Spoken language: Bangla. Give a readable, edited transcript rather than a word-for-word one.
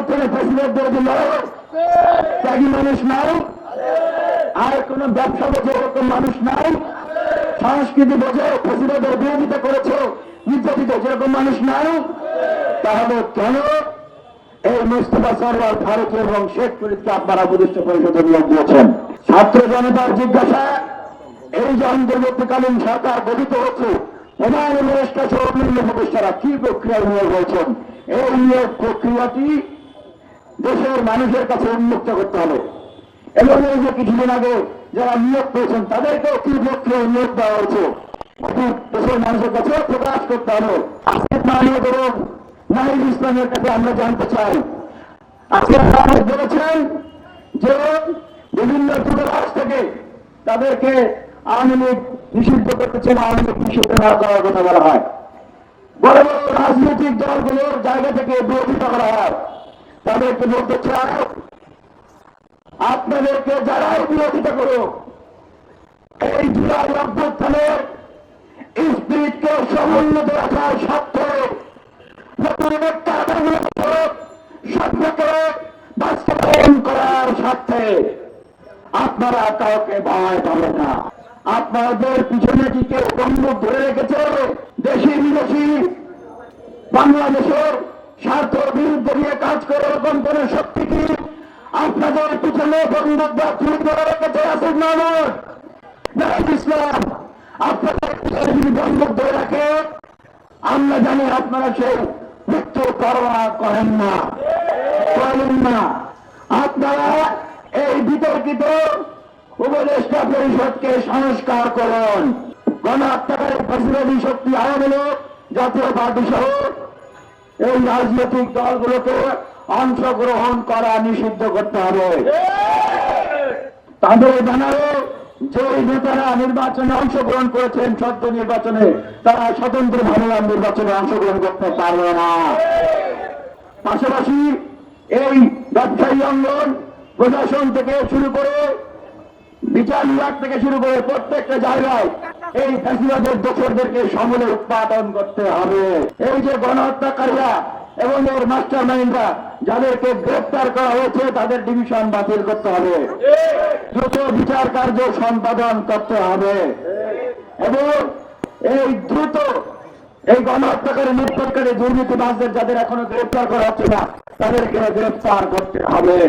করে প্রেসিডেন্ট দিয়ে দিল, ত্যাগী মানুষ নাই, আর কোন ব্যবসা বোঝে এরকম মানুষ নাই, সংস্কৃতি বোঝে প্রেসিডেন্টের বিরোধিতা করেছে নির্যাতিত যেরকম মানুষ নাই। তাহলে কেন এই মুস্তফা সরওয়ার ফারুক এবং শেখ ফরিদকে আপনারা উপদেষ্টা পরিষদে নিয়োগ দিয়েছেন? ছাত্র জনতার জিজ্ঞাসা, এই যে অন্তর্বর্তীকালীন সরকার গঠিত হচ্ছে, প্রধান উপদেষ্টা সহ অন্যান্য উপদেষ্টারা কি প্রক্রিয়ায় নিয়োগ হয়েছেন? এই নিয়োগ প্রক্রিয়াটি দেশের মানুষের কাছে উন্মুক্ত করতে হবে এবং এই যে কিছুদিন আগে যারা নিয়োগ পেয়েছেন তাদেরকেও কি প্রক্রিয়ায় নিয়োগ দেওয়া হয়েছে দেশের মানুষের কাছে প্রকাশ করতে হবে। আজকে মাননীয় করুন নাহিদ ইসলামের কাছে আমরা জানতে চাই, আজকে বলেছেন যে বিভিন্ন দূতাবাস থেকে তাদেরকে আওয়ামী লীগ নিষিদ্ধ করতেছেন, আওয়ামী লীগ নিষিদ্ধ না করার কথা বলা হয়, বড় বড় রাজনৈতিক দলগুলোর জায়গা থেকে বিরোধিতা করা হয়। তাদেরকে বলতে চাই, আপনাদেরকে যারাই বিরোধিতা করুক, এই জুলাই অভ্যুত্থানের স্পিরিটকে সমুন্নত রাখার স্বার্থে নতুন একটা স্বপ্নকে বাস্তবায়ন করার স্বার্থে আপনারা কাউকে ভয় পাবেন না। আপনাদের পিছনে কি কেউ বন্দুক ধরে রেখেছে? দেশি বিদেশি বাংলাদেশের স্বার্থ বিরুদ্ধে নিয়ে কাজ করে এরকম কোন শক্তি কি আপনাদের পিছনে বন্দুক বা ছুরি ধরে রেখেছে? আসিফ মাহমুদ, নাহিদ ইসলাম, আপনাদের পিছনে যদি বন্দুক ধরে রাখে আমরা জানি আপনারা সেই মৃত্যু পরোয়া করেন না। আপনারা এই বিতর্কিত উপদেষ্টা পরিষদকে সংস্কার করুন। গণ হত্যাকারী ফ্যাসিবাদী শক্তি আওয়ামী লীগ, জাতীয় পার্টি সহ এই রাজনৈতিক দলগুলোকে অংশগ্রহণ করা নিষিদ্ধ করতে হবে। তাদের জানাবে যে নেতারা নির্বাচনে অংশগ্রহণ করেছেন, সদ্য নির্বাচনে, তারা স্বতন্ত্রভাবে নির্বাচনে অংশগ্রহণ করতে পারবে না। পাশাপাশি এই ব্যবসায়ী অঙ্গন, প্রশাসন থেকে শুরু করে বিচার বিভাগ থেকে শুরু করে প্রত্যেকটা জায়গায় এই ফ্যাসিবাদের দোষরদেরকে সমূলে উৎপাদন করতে হবে। এই যে গণহত্যাকারীরা এবং এর মাস্টার মাইন্ডরা যাদেরকে গ্রেপ্তার করা হয়েছে তাদের ডিভিশন বাতিল করতে হবে, দ্রুত বিচার কার্য সম্পাদন করতে হবে এবং এই দ্রুত এই গণহত্যাকারী লুটপাটকারী দুর্নীতিবাজদের যাদের এখনো গ্রেপ্তার করা হচ্ছে না তাদেরকে গ্রেপ্তার করতে হবে।